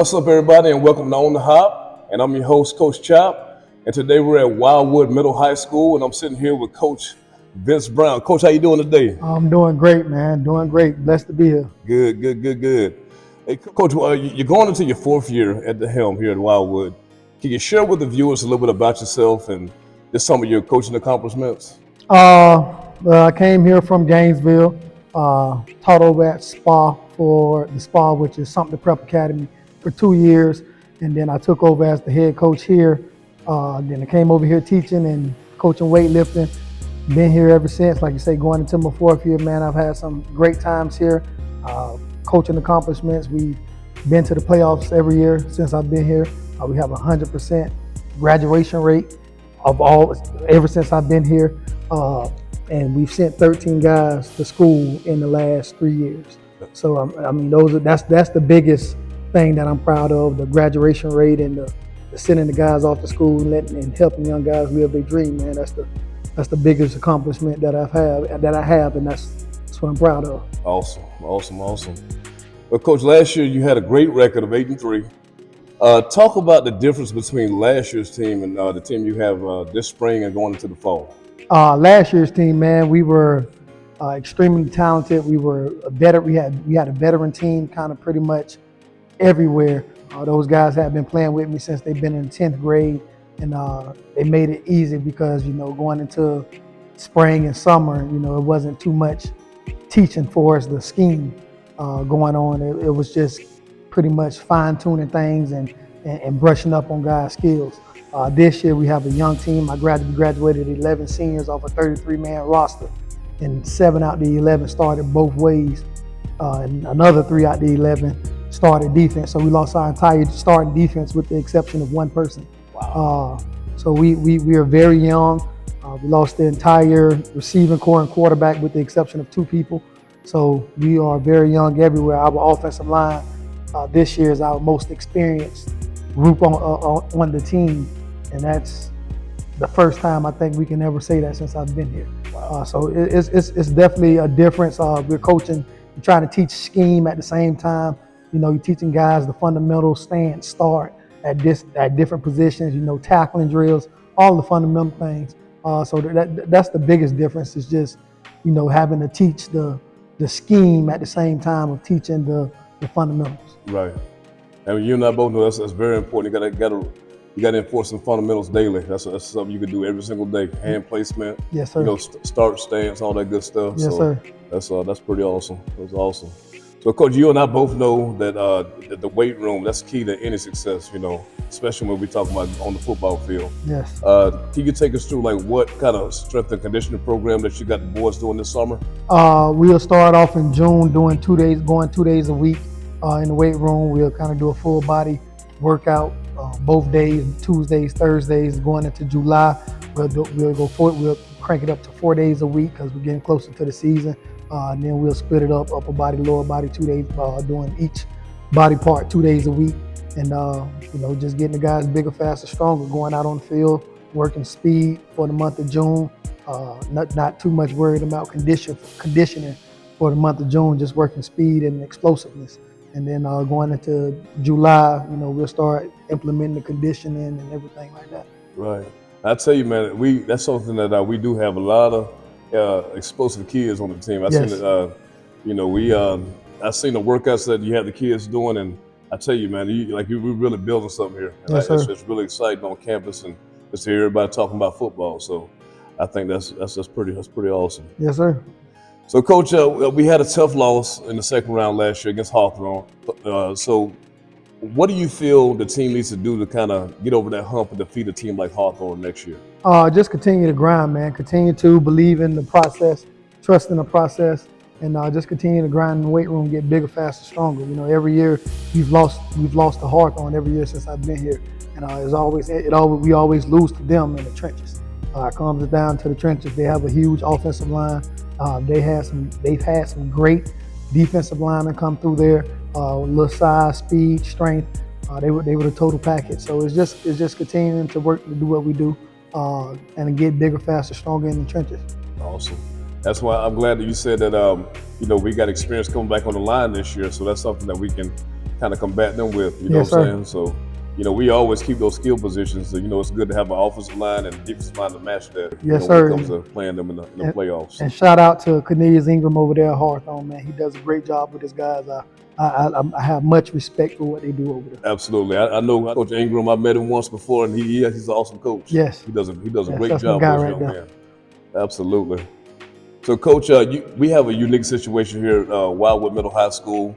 What's up, everybody, and welcome to On the Hop. And I'm your host, Coach Chop. And today we're at Wildwood Middle High School, and I'm sitting here with Coach Vince Brown. Coach, how you doing today? I'm doing great, man. Doing great. Blessed to be here. Good. Hey, Coach, you're going into your fourth year at the helm here at Wildwood. Can you share with the viewers a little bit about yourself and just some of your coaching accomplishments? I came here from Gainesville, taught over at SPA, which is Sumter Prep Academy, for 2 years. And then I took over as the head coach here. Then I came over here teaching and coaching weightlifting. Been here ever since. Like you say, going into my fourth year, man, I've had some great times here. Coaching accomplishments. We've been to the playoffs every year since I've been here. We have 100% graduation rate ever since I've been here. And we've sent 13 guys to school in the last 3 years. So I mean, that's the biggest thing that I'm proud of: the graduation rate and the sending the guys off to school and helping young guys live their dream. Man, that's the biggest accomplishment that I have, and that's what I'm proud of. Awesome. Well, Coach, last year you had a great record of 8-3. Talk about the difference between last year's team and the team you have this spring and going into the fall. Last year's team, man, we were extremely talented. We had a veteran team, kind of pretty much everywhere. Those guys have been playing with me since they've been in 10th grade, and they made it easy because, going into spring and summer, it wasn't too much teaching for us, the scheme going on. It was just pretty much fine-tuning things and brushing up on guys' skills. This year we have a young team. I graduated 11 seniors off a 33-man roster, and 7 out of the 11 started both ways, and another 3 out of the 11 started defense. So we lost our entire starting defense with the exception of one person. Wow. So we are very young. We lost the entire receiving core and quarterback with the exception of 2 people. So we are very young everywhere. Our offensive line this year is our most experienced group on the team, and that's the first time I think we can ever say that since I've been here. Wow. So it's definitely a difference. We're coaching, trying to teach scheme at the same time. You're teaching guys the fundamentals, stand, start at different positions. Tackling drills, all the fundamental things. So that's the biggest difference. Is just having to teach the scheme at the same time of teaching the fundamentals. Right. And you and I both know that's very important. You got to enforce some fundamentals daily. That's something you can do every single day. Hand placement. Yes, sir. Start, stance, all that good stuff. Yes, sir. That's pretty awesome. That's awesome. So, Coach, you and I both know that the weight room, that's key to any success, especially when we talk about on the football field. Yes. Can you take us through what kind of strength and conditioning program that you got the boys doing this summer? We'll start off in June going 2 days a week in the weight room. We'll kind of do a full body workout both days, Tuesdays, Thursdays. Going into July, we'll crank it up to 4 days a week because we're getting closer to the season. And then we'll split it up, upper body, lower body, 2 days, doing each body part 2 days a week. And, just getting the guys bigger, faster, stronger, going out on the field, working speed for the month of June. Not too much worried about conditioning for the month of June, just working speed and explosiveness. And then going into July, we'll start implementing the conditioning and everything like that. Right. I tell you, man, that's something that we do have a lot of explosive kids on the team. Yes. I've seen the workouts that you have the kids doing, and I tell you, man, we're really building something here. Yes, sir. It's really exciting on campus, and just to hear everybody talking about football. So I think that's pretty awesome. Yes, sir. So, Coach, we had a tough loss in the second round last year against Hawthorne. So what do you feel the team needs to do to kind of get over that hump and defeat a team like Hawthorne next year? Just continue to grind, man. Continue to believe in the process, trust in the process, and just continue to grind in the weight room, get bigger, faster, stronger. Every year we've lost to Hawthorne every year since I've been here, and we always lose to them in the trenches. It comes down to the trenches. They have a huge offensive line. They've had some great defensive linemen come through there. Little size, speed, strength. They were the total package. So it's just continuing to work to do what we do, and get bigger, faster, stronger in the trenches. Awesome. That's why I'm glad that you said that. We got experience coming back on the line this year, so that's something that we can kind of combat them with. You know Yes, what I'm sir. saying? So, we always keep those skill positions. So, it's good to have an offensive line and a defensive line to match that. Yes, When it sir. comes to playing them in the playoffs. And shout out to Cornelius Ingram over there at Hawthorne, man. He does a great job with his guys. I have much respect for what they do over there. Absolutely. I know Coach Ingram. I met him once before, and he's an awesome coach. Yes. He does a Yes, great that's my job guy with his right young there. man. Absolutely. So, Coach, we have a unique situation here at Wildwood Middle High School,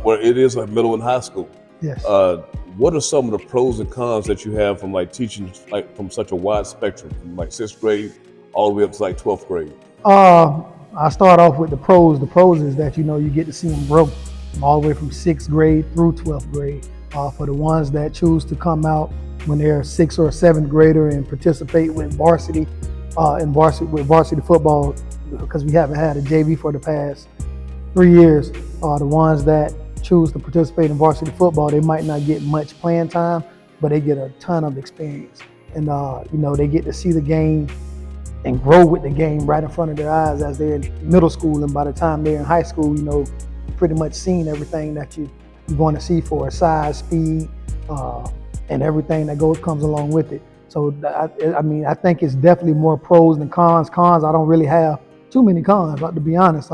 where it is a middle and high school. Yes. What are some of the pros and cons that you have from teaching from such a wide spectrum, from 6th grade all the way up to 12th grade? I start off with the pros. The pros is that you get to see them grow all the way from 6th grade through 12th grade. For the ones that choose to come out when they're 6th or 7th grader and participate with varsity football, because we haven't had a JV for the past 3 years. The ones that choose to participate in varsity football, they might not get much playing time, but they get a ton of experience. And they get to see the game and grow with the game right in front of their eyes as they're in middle school. And by the time they're in high school, pretty much seen everything that you're going to see for size, speed, and everything that comes along with it. So I think it's definitely more pros than cons. Cons, I don't really have too many cons, to be honest.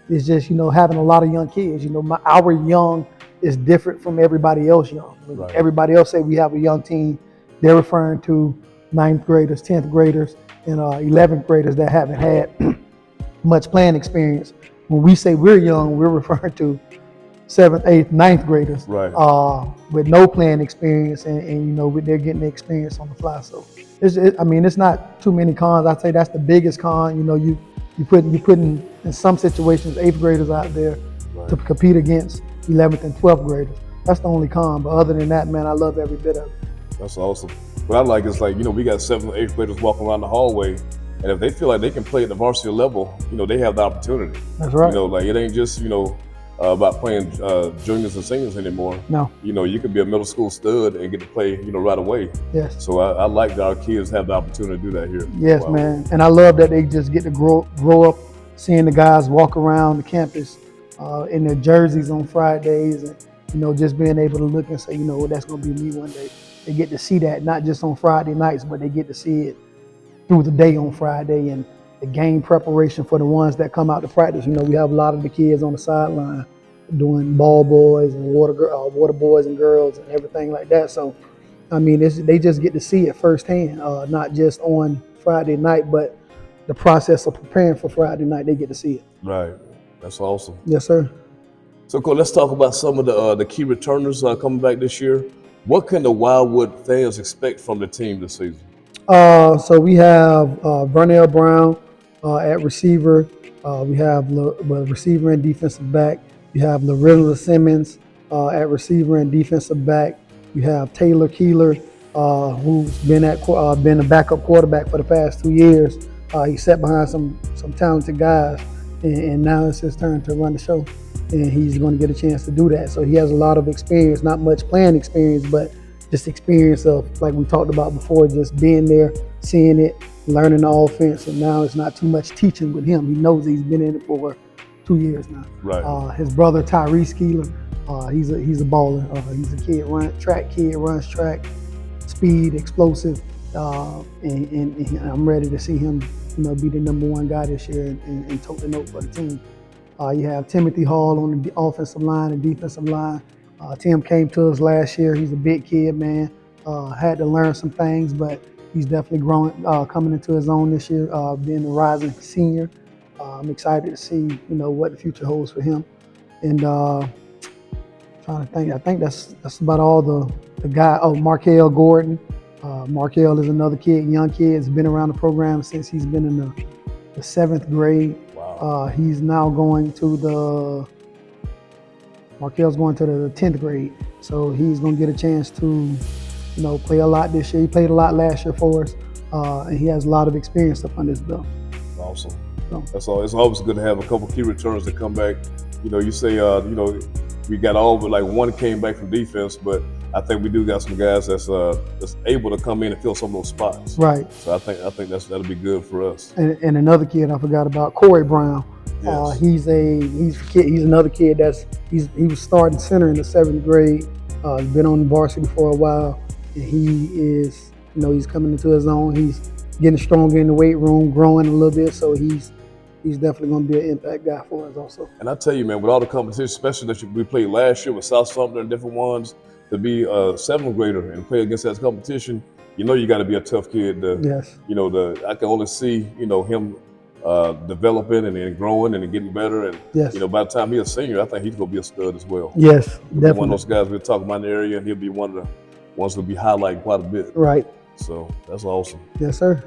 It's just having a lot of young kids. Our young is different from everybody else young. Right. Everybody else say we have a young team, they're referring to 9th graders, 10th graders, and 11th graders that haven't had much playing experience. When we say we're young, we're referring to 7th, 8th, 9th graders, right, with no playing experience, and they're getting the experience on the fly. So it's not too many cons. I'd say that's the biggest con. You putting in some situations 8th graders out there, right, to compete against 11th and 12th graders. That's the only con. But other than that, man, I love every bit of it. That's awesome. What I like is we got 7th and 8th graders walking around the hallway, and if they feel like they can play at the varsity level, they have the opportunity. That's right. It ain't just about playing juniors and seniors anymore. No. You can be a middle school stud and get to play right away. Yes. So I like that our kids have the opportunity to do that here. Yes, wow, man. And I love that they just get to grow up seeing the guys walk around the campus in their jerseys on Fridays, and just being able to look and say, that's going to be me one day. They get to see that not just on Friday nights, but they get to see it through the day on Friday, and the game preparation for the ones that come out to practice. We have a lot of the kids on the sideline doing ball boys and water boys and girls and everything like that. So, they just get to see it firsthand, not just on Friday night, but the process of preparing for Friday night. They get to see it. Right. That's awesome. Yes, sir. So, cool. Let's talk about some of the key returners coming back this year. What can the Wildwood fans expect from the team this season? So we have Vernell Brown at receiver. We have receiver and defensive back. You have Lorilla Simmons at receiver and defensive back. You have Taylor Keeler, who's been a backup quarterback for the past 2 years. He sat behind some talented guys, and now it's his turn to run the show. And he's going to get a chance to do that. So he has a lot of experience, not much playing experience, but just experience of, like we talked about before, just being there, seeing it, learning the offense. And now it's not too much teaching with him. He knows he's been in it for 2 years now. Right. His brother Tyrese Keeler, he's a baller. He's a kid, runs track, speed, explosive, and I'm ready to see him, be the #1 guy this year and tote the note for the team. You have Timothy Hall on the offensive line and defensive line. Tim came to us last year. He's a big kid, man. Had to learn some things, but he's definitely growing, coming into his own this year, being a rising senior. I'm excited to see, what the future holds for him. And trying to think, I think that's about all the guy. Oh, Markel Gordon. Markel is another young kid. Has been around the program since he's been in the 7th grade. Wow. He's now going to Markel's going to the 10th grade. So he's going to get a chance to, play a lot this year. He played a lot last year for us, and he has a lot of experience up on his belt. Awesome. So, that's all. It's always good to have a couple key returners that come back. You say, we got all but one came back from defense, but I think we do got some guys that's able to come in and fill some of those spots. Right. So I think that'll be good for us. And another kid I forgot about, Corey Brown. Yes. He's another kid he was starting center in the 7th grade. Been on the varsity for a while, and he is, he's coming into his own. He's getting stronger in the weight room, growing a little bit. So he's definitely going to be an impact guy for us also. And I tell you, man, with all the competition, especially that we played last year with South Sumter and different ones, to be a 7th grader and play against that competition, you got to be a tough kid. Yes. I can only see, him developing and then growing and then getting better. And, Yes. By the time he's a senior, I think he's going to be a stud as well. Yes, He'll definitely. be one of those guys we're talking about in the area, and he'll be one of the ones that'll be highlighted quite a bit. Right. So that's awesome. Yes, sir.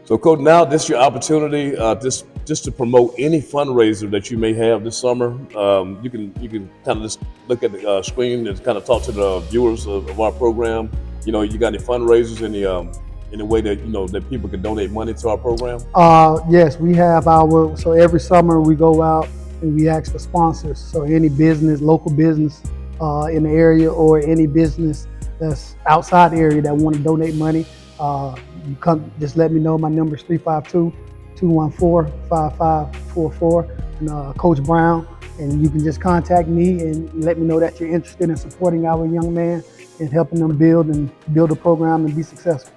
So, Coach, now this is your opportunity just to promote any fundraiser that you may have this summer. You can kind of just look at the screen and kind of talk to the viewers of our program. You got any fundraisers, any way that that people can donate money to our program? Yes, we have so every summer we go out and we ask for sponsors. So any business, local business in the area, or any business that's outside the area that want to donate money, you come, just let me know. My number is 352-214-5544, and Coach Brown, and you can just contact me and let me know that you're interested in supporting our young man and helping them build a program and be successful.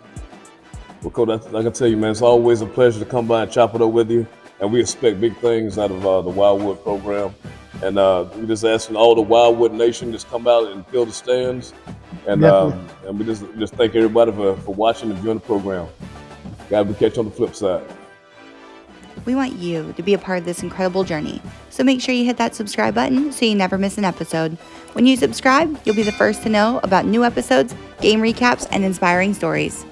Well, Coach, I can tell you, man, it's always a pleasure to come by and chop it up with you, and we expect big things out of the Wildwood program. And we're just asking all the Wildwood Nation just come out and fill the stands. And we just thank everybody for watching and viewing the program. God, we catch you on the flip side. We want you to be a part of this incredible journey. So make sure you hit that subscribe button so you never miss an episode. When you subscribe, you'll be the first to know about new episodes, game recaps, and inspiring stories.